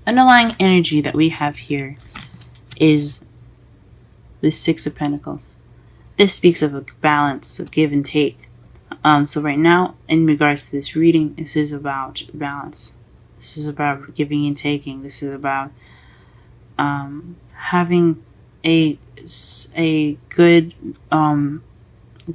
underlying energy that we have here is the Six of Pentacles. This speaks of a balance, of give and take. So right now, in regards to this reading, this is about balance. This is about giving and taking. This is about having a good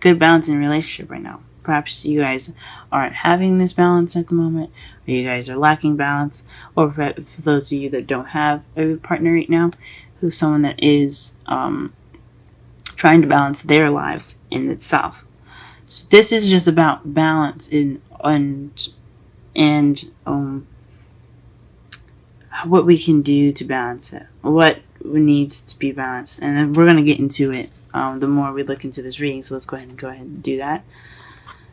good balance in a relationship right now. Perhaps you guys aren't having this balance at the moment, or you guys are lacking balance, or for those of you that don't have a partner right now, who's someone that is trying to balance their lives in itself. So this is just about balance and what we can do to balance it, what needs to be balanced, and then we're going to get into it the more we look into this reading. So let's go ahead and do that.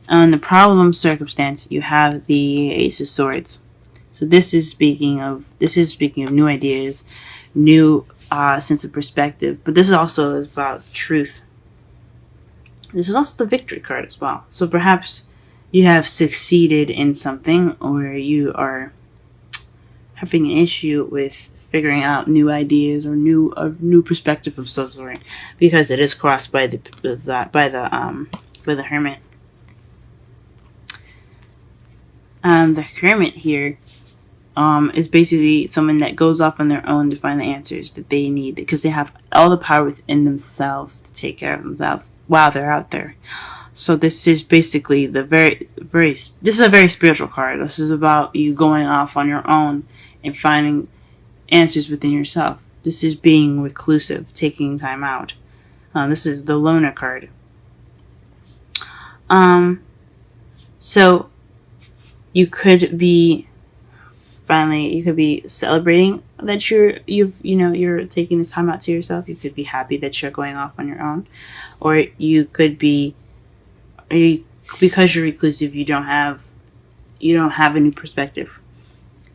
On the problem circumstance, you have the Ace of Swords. So this is speaking of new ideas, new sense of perspective, but this is also about truth. This is also the Victory card as well. So perhaps you have succeeded in something, or you are having an issue with figuring out new ideas or new perspective of some sort, because it is crossed by the Hermit. The Hermit here is basically someone that goes off on their own to find the answers that they need, because they have all the power within themselves to take care of themselves while they're out there. So this is basically this is a very spiritual card. This is about you going off on your own and finding answers within yourself. This is being reclusive, taking time out. This is the Loner card. So you could be celebrating that you're taking this time out to yourself. You could be happy that you're going off on your own, or you could be, because you're reclusive, you don't have a new perspective.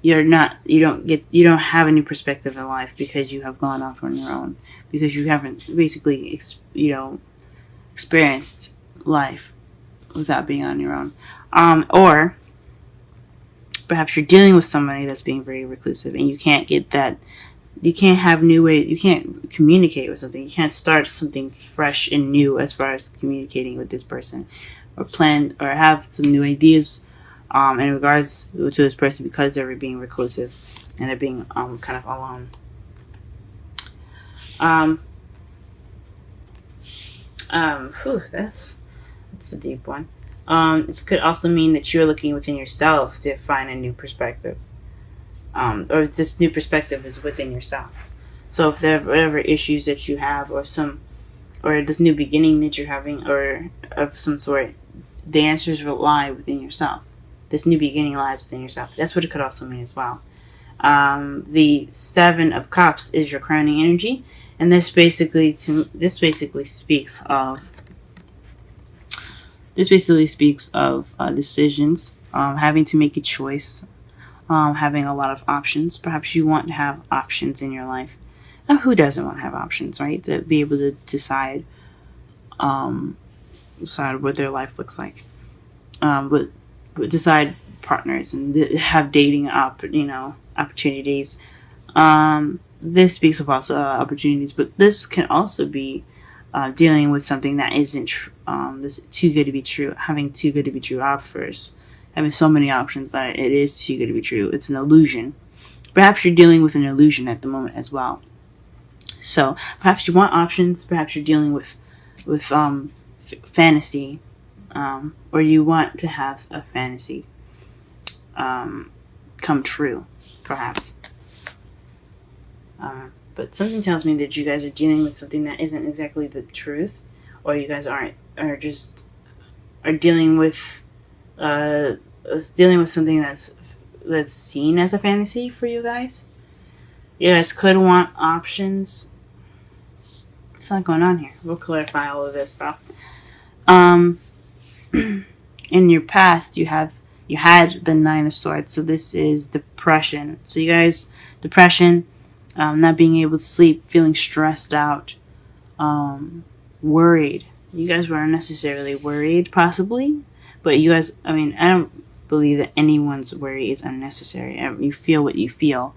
You don't have a new perspective in life because you have gone off on your own, because you haven't basically experienced life without being on your own. Or perhaps you're dealing with somebody that's being very reclusive, and you can't have new ways, you can't communicate with something, you can't start something fresh and new as far as communicating with this person, or plan or have some new ideas in regards to this person, because they're being reclusive and they're being kind of alone. That's a deep one. It could also mean that you're looking within yourself to find a new perspective, or this new perspective is within yourself. So if there are whatever issues that you have, or this new beginning that you're having, or of some sort, the answers will lie within yourself. This new beginning lies within yourself. That's what it could also mean as well. The Seven of Cups is your crowning energy, and this basically speaks of decisions, having to make a choice, having a lot of options. Perhaps you want to have options in your life. Now, who doesn't want to have options, right? To be able to decide what their life looks like. But decide partners and have dating opportunities. This speaks of also opportunities, but this can also be dealing with something that isn't this too good to be true, having too good to be true offers, having so many options that it is too good to be true. It's an illusion. Perhaps you're dealing with an illusion at the moment as well. So perhaps you want options. Perhaps you're dealing with fantasy, or you want to have a fantasy come true, perhaps. But something tells me that you guys are dealing with something that isn't exactly the truth, or you guys are dealing with something that's seen as a fantasy for you guys. You guys could want options. What's not going on here? We'll clarify all of this stuff. In your past, you had the Nine of Swords, so this is depression. So you guys, depression, not being able to sleep, feeling stressed out, worried. You guys were unnecessarily worried, possibly, but you guys, I don't believe that anyone's worry is unnecessary. You feel what you feel.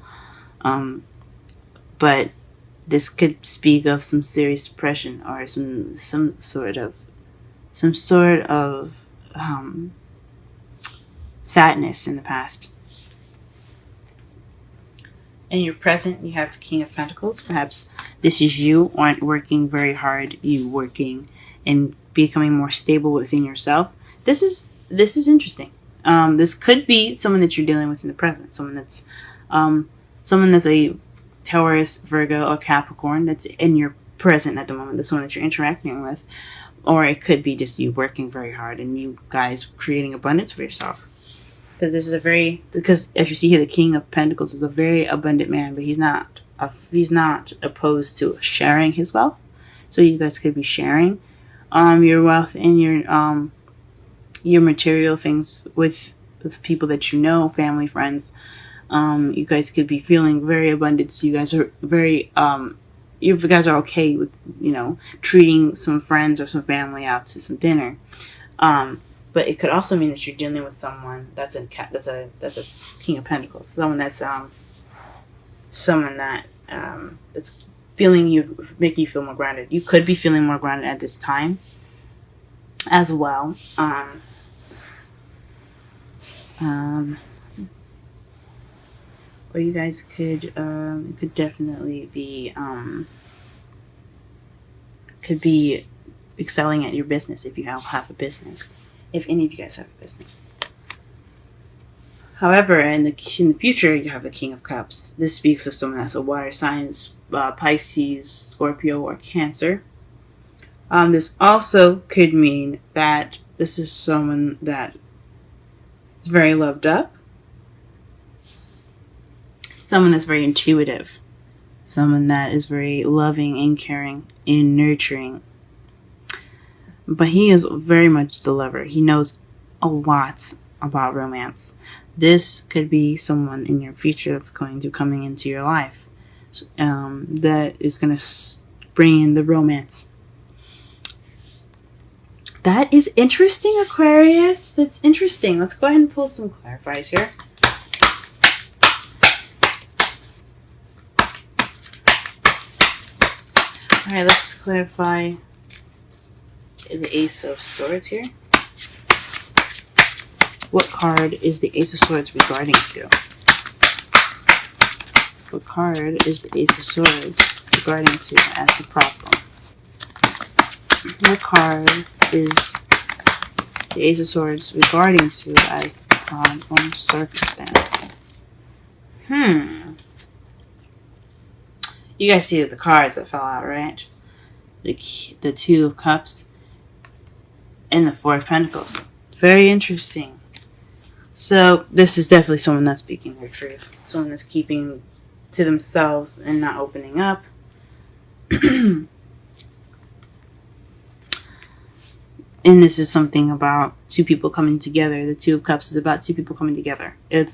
But this could speak of some serious depression or some sort of sadness in the past. In your present, you have the King of Pentacles. Perhaps this is you aren't working very hard. You working and becoming more stable within yourself. This is interesting. This could be someone that you're dealing with in the present. Someone that's a Taurus, Virgo, or Capricorn that's in your present at the moment. That's someone that you're interacting with. Or it could be just you working very hard and you guys creating abundance for yourself. Because as you see here, the King of Pentacles is a very abundant man, but he's not opposed to sharing his wealth. So you guys could be sharing your wealth and your material things with people that you know, family, friends. You guys could be feeling very abundant. So you guys are very you guys are okay with treating some friends or some family out to some dinner. But it could also mean that you're dealing with someone that's a King of Pentacles, someone that's making you feel more grounded. You could be feeling more grounded at this time as well. Or you guys could definitely be excelling at your business if you have a business. If any of you guys have a business. However, in the future, you have the King of Cups. This speaks of someone that's a water sign, Pisces, Scorpio, or Cancer. This also could mean that this is someone that is very loved up. Someone that's very intuitive. Someone that is very loving and caring and nurturing. But he is very much the lover. He knows a lot about romance. This could be someone in your future that's going to coming into your life. That is going to bring in the romance. That is interesting, Aquarius. That's interesting. Let's go ahead and pull some clarifiers here. Alright, let's clarify the Ace of Swords here. What card is the Ace of Swords regarding to? What card is the Ace of Swords regarding to as the problem? What card is the Ace of Swords regarding to as the problem circumstance? You guys see the cards that fell out, right? The Two of Cups and the Four of Pentacles. Very interesting. So this is definitely someone that's speaking their truth. Someone that's keeping to themselves and not opening up. And this is something about two people coming together. The Two of Cups is about two people coming together. It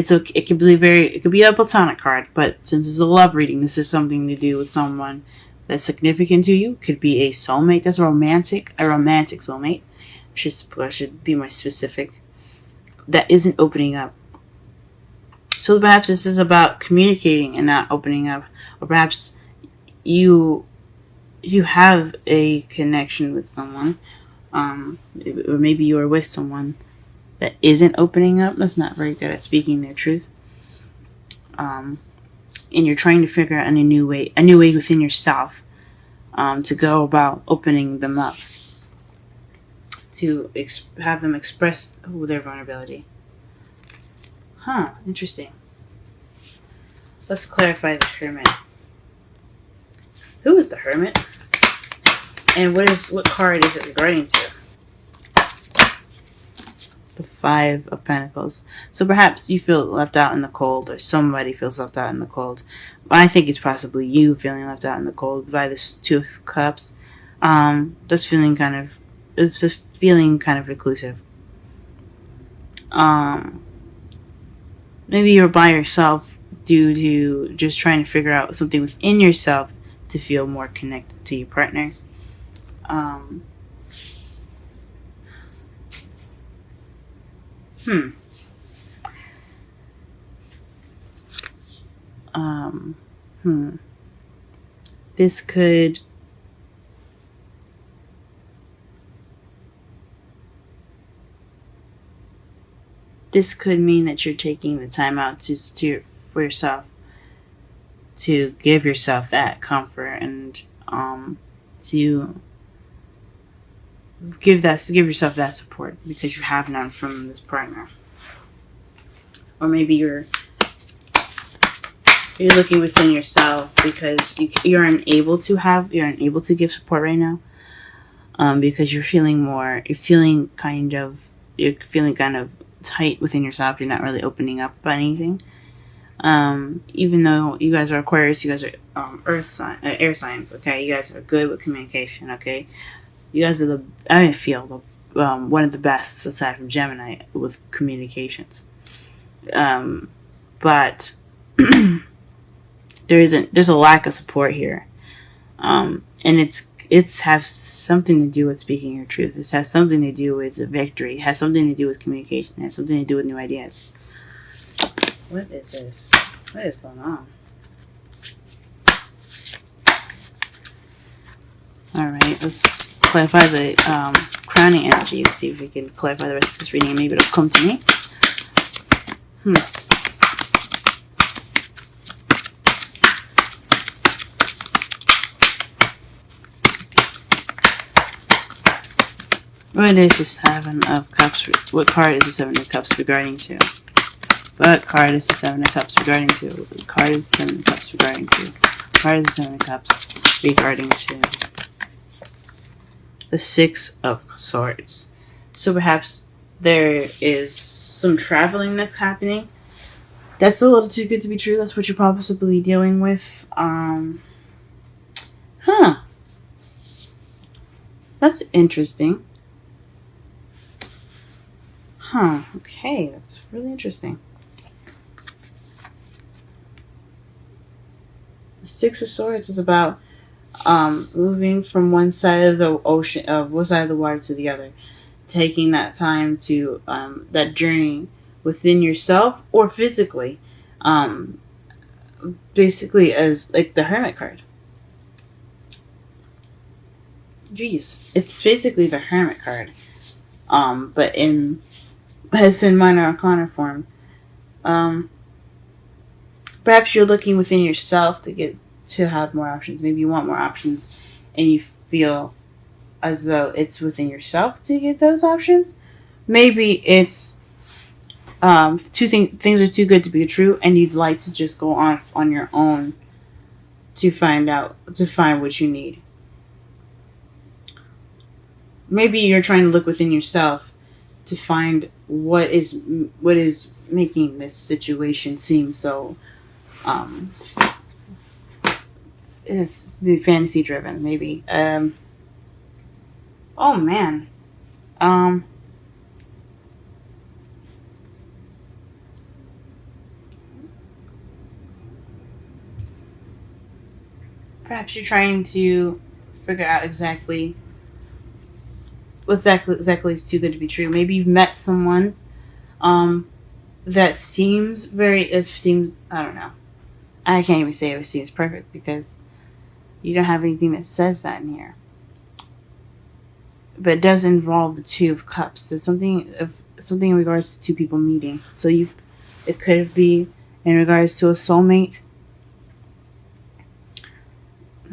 could be a platonic card, but since it's a love reading, this is something to do with someone that's significant to you. Could be a soulmate that's a romantic soulmate. I should be more specific. That isn't opening up. So perhaps this is about communicating and not opening up, or perhaps you have a connection with someone, or maybe you are with someone that isn't opening up, that's not very good at speaking their truth. And you're trying to figure out a new way within yourself to go about opening them up, to have them express their vulnerability. Interesting. Let's clarify the Hermit. Who is the Hermit? And what card is it regarding to? The Five of Pentacles. So perhaps you feel left out in the cold, or somebody feels left out in the cold. I think it's possibly you feeling left out in the cold by this Two of Cups. Just feeling kind of reclusive. Maybe you're by yourself due to just trying to figure out something within yourself to feel more connected to your partner. This could mean that you're taking the time out for yourself, to give yourself that comfort, and to give yourself that support, because you have none from this partner. Or maybe you're looking within yourself because you're unable to give support right now, because you're feeling kind of tight within yourself. You're not really opening up about anything. Even though you guys are Aquarius, you guys are air signs. Okay, you guys are good with communication. Okay, you guys are one of the best aside from Gemini with communications. But there's a lack of support here, and it's has something to do with speaking your truth. It has something to do with the victory. It has something to do with communication. It has something to do with new ideas. What is this? What is going on? Alright, let's clarify the crowning energies. See if we can clarify the rest of this reading, and maybe it'll come to me. What is the Seven of Cups? What card is the Seven of Cups regarding to? What card is the Seven of Cups regarding to? What card is the Seven of Cups regarding to? What card is the Seven of Cups regarding to? The Six of Swords. So perhaps there is some traveling that's happening. That's a little too good to be true. That's what you're possibly dealing with. That's interesting. Okay, that's really interesting. The Six of Swords is about moving from one side of the ocean, one side of the water to the other, taking that time to that journey within yourself or physically, basically as like the Hermit card. Jeez, it's basically the Hermit card, but it's in minor arcana form. Perhaps you're looking within yourself to have more options. Maybe you want more options, and you feel as though it's within yourself to get those options. Maybe it's things are too good to be true, and you'd like to just go on your own to find what you need. Maybe you're trying to look within yourself to find what is making this situation seem so it's fantasy driven, maybe. Oh man. Perhaps you're trying to figure out exactly what exactly is too good to be true. Maybe you've met someone that seems I don't know. I can't even say it seems perfect because you don't have anything that says that in here. But it does involve the Two of Cups. There's something in regards to two people meeting. So it could be in regards to a soulmate.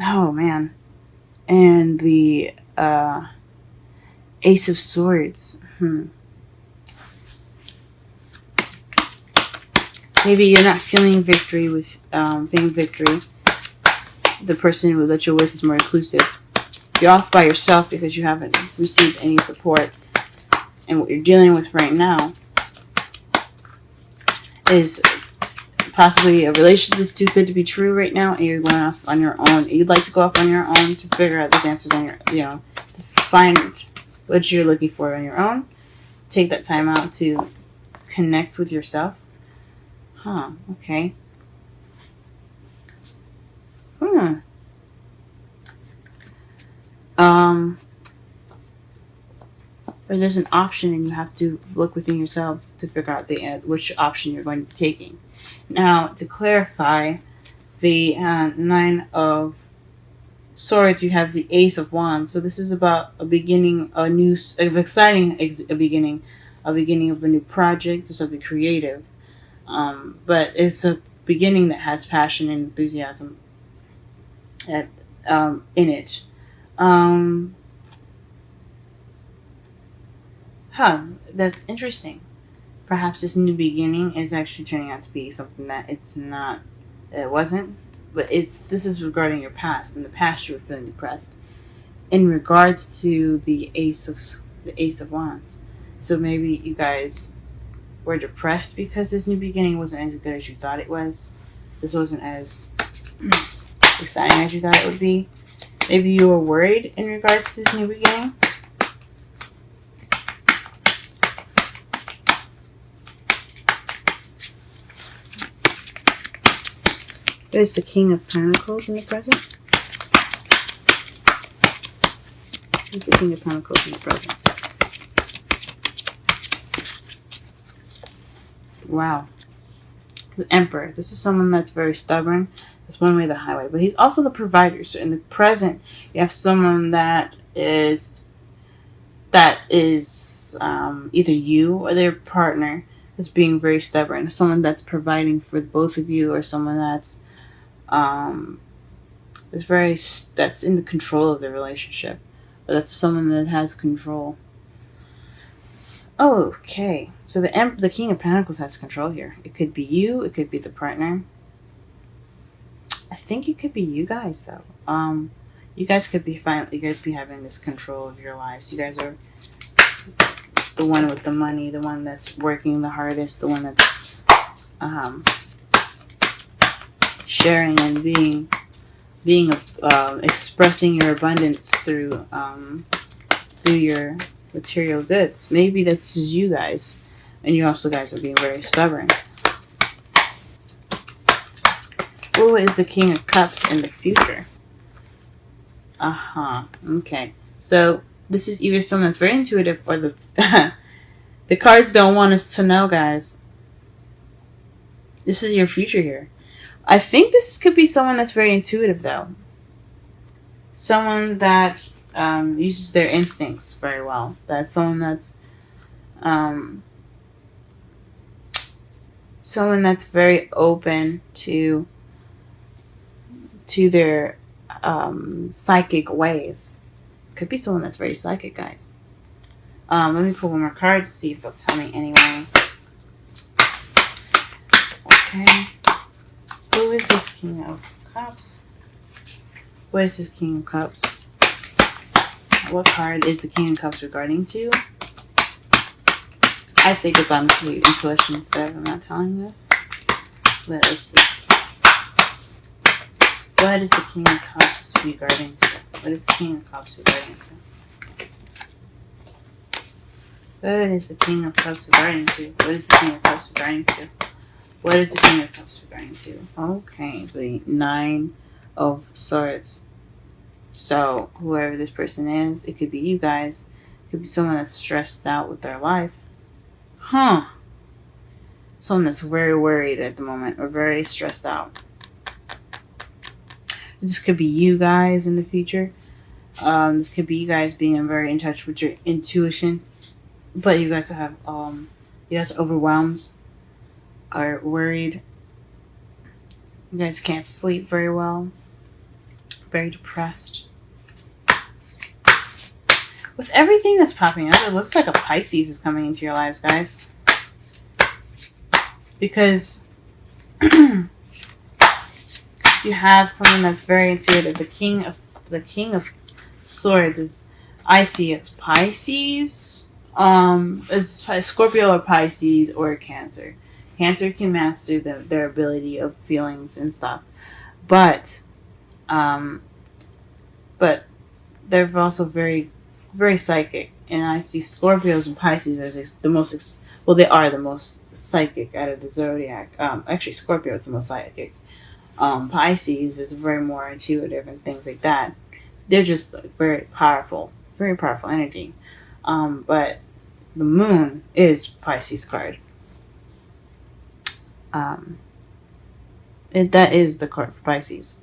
Oh man. And the Ace of Swords. Maybe you're not feeling victory with victory. The person that you're with is more inclusive. You're off by yourself because you haven't received any support. And what you're dealing with right now is possibly a relationship that's too good to be true right now, and you're going off on your own. You'd like to go off on your own to figure out those answers on your, find what you're looking for on your own. Take that time out to connect with yourself. Okay. Or there's an option, and you have to look within yourself to figure out which option you're going to be taking. Now, to clarify, the Nine of Swords, you have the Ace of Wands. So this is about a beginning, an exciting beginning, a beginning of a new project or something creative. But it's a beginning that has passion and enthusiasm in it. Um, that's interesting. Perhaps this new beginning is actually turning out to be something that it's not, it wasn't, but this is regarding your past. In the past, you were feeling depressed. In regards to the Ace of Wands, so maybe you guys were depressed because this new beginning wasn't as good as you thought it was. This wasn't as exciting as you thought it would be. Maybe you were worried in regards to this new beginning. There's the King of Pentacles in the present. There's the King of Pentacles in the present. Wow. The Emperor. This is someone that's very stubborn. That's one way the highway. But he's also the provider. So in the present, you have someone that is either you or their partner is being very stubborn. Someone that's providing for both of you, or someone that's that's in the control of the relationship. But that's someone that has control. Okay, so the King of Pentacles has control here. It could be you. It could be the partner. I think it could be you guys though. You guys could be having this control of your lives. You guys are the one with the money, the one that's working the hardest, the one that's sharing and being expressing your abundance through your material goods. Maybe this is you guys, and you also guys are being very stubborn. Who is the King of Cups in the future? Okay. So this is either someone that's very intuitive, or the cards don't want us to know, guys. This is your future here. I think this could be someone that's very intuitive, though. Someone that uses their instincts very well. That's someone that's very open to their psychic ways. Could be someone that's very psychic, guys. Let me pull one more card to see if they'll tell me anyway. Okay. Who is this King of Cups? What is this King of Cups? What card is the King of Cups regarding to? I think it's honestly intuition instead. I'm not telling you this. Let us see. What is the King of Cups regarding to? What is the King of Cups regarding to? What is the King of Cups regarding to? What is the King of Cups regarding to? What is the King of Cups regarding to? Okay, the Nine of Swords. So, whoever this person is, it could be you guys. It could be someone that's stressed out with their life. Someone that's very worried at the moment, or very stressed out. This could be you guys in the future. This could be you guys being very in touch with your intuition. But you guys have, you guys are overwhelmed, are worried. You guys can't sleep very well. Very depressed. With everything that's popping up, it looks like a Pisces is coming into your lives, guys. Because you have someone that's very intuitive. The King of Swords is, I see as Pisces, as Scorpio or Pisces or Cancer. Cancer can master their ability of feelings and stuff, but they're also very, very psychic. And I see Scorpios and Pisces as the most. They are the most psychic out of the zodiac. Actually, Scorpio is the most psychic. Pisces is very more intuitive and things like that. They're just like very powerful energy. But the Moon is Pisces card. That is the card for Pisces.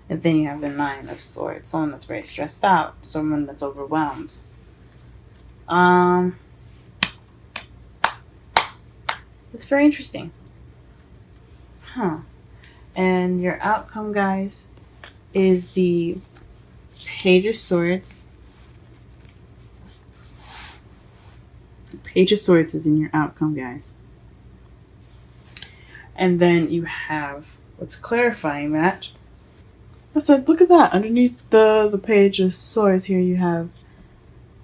And then you have the Nine of Swords, someone that's very stressed out, someone that's overwhelmed. It's very interesting. Huh. And your outcome, guys, is the Page of Swords. The Page of Swords is in your outcome, guys. And then you have, what's clarifying that. So look at that. Underneath the Page of Swords here, you have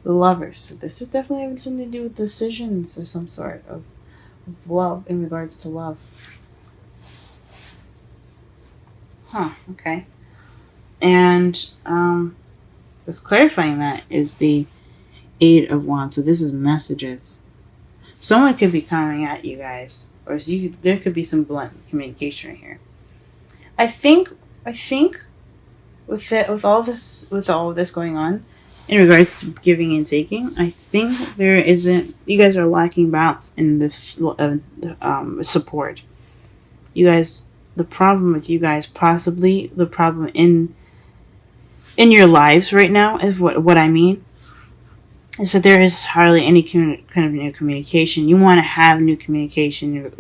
the Lovers. So this is definitely having something to do with decisions or some sort of love, in regards to love. Huh, okay. And what's clarifying that is the Eight of Wands. So this is messages. Someone could be coming at you guys, or there could be some blunt communication right here. I think with all this going on, in regards to giving and taking, I think you guys are lacking balance in the support. You guys, the problem with you guys, possibly the problem in your lives right now, is what I mean. So there is hardly any kind of new communication. You want to have new communication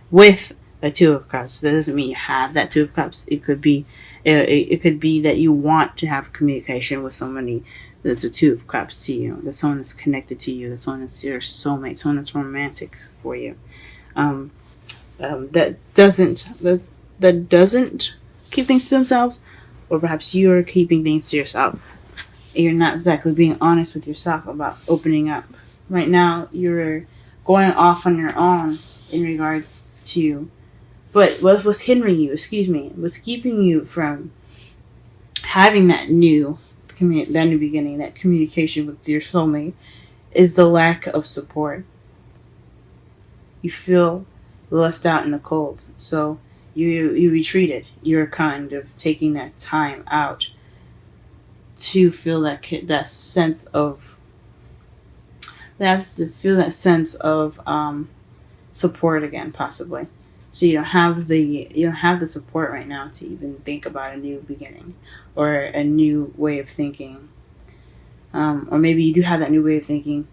with a Two of Cups. That doesn't mean you have that Two of Cups. It could be that you want to have communication with somebody that's a Two of Cups to you. That's someone that's connected to you. That's someone that's your soulmate. Someone that's romantic for you. That doesn't keep things to themselves, or perhaps you're keeping things to yourself. You're not exactly being honest with yourself about opening up. Right now, you're going off on your own in regards to what was hindering you, what's keeping you from having that new beginning, that communication with your soulmate, is the lack of support. You feel left out in the cold, so you retreated. You're kind of taking that time out to feel that sense of support again, possibly. So you don't have the support right now to even think about a new beginning or a new way of thinking, or maybe you do have that new way of thinking,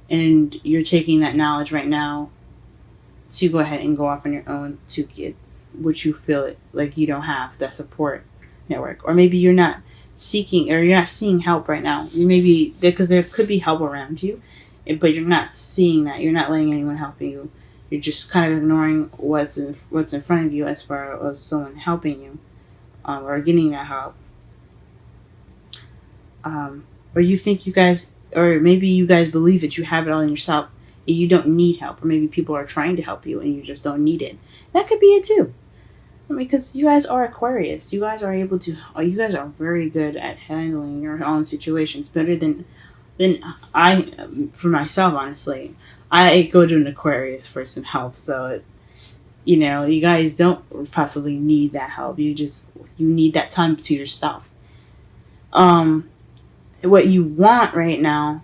and you're taking that knowledge right now to go ahead and go off on your own to get what you feel like you don't have, that support network, or maybe you're not seeking, or you're not seeing help right now. You maybe because there could be help around you, but you're not seeing that. You're not letting anyone help you. You're just kind of ignoring what's in front of you as far as someone helping you, or getting that help. Or you think you guys, or maybe you guys believe that you have it all in yourself and you don't need help, or maybe people are trying to help you and you just don't need it. That could be it too. Because you guys are Aquarius. You guys are you guys are very good at handling your own situations, better than I, for myself, honestly. I go to an Aquarius for some help, so you guys don't possibly need that help. You need that time to yourself. What you want right now,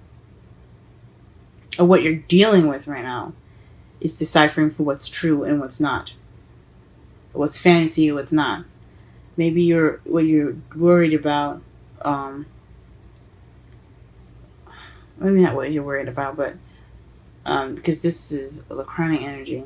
or what you're dealing with right now, is deciphering for what's true and what's not. What's fantasy, what's not. Maybe what you're worried about, maybe not what you're worried about, but because this is the crowning energy.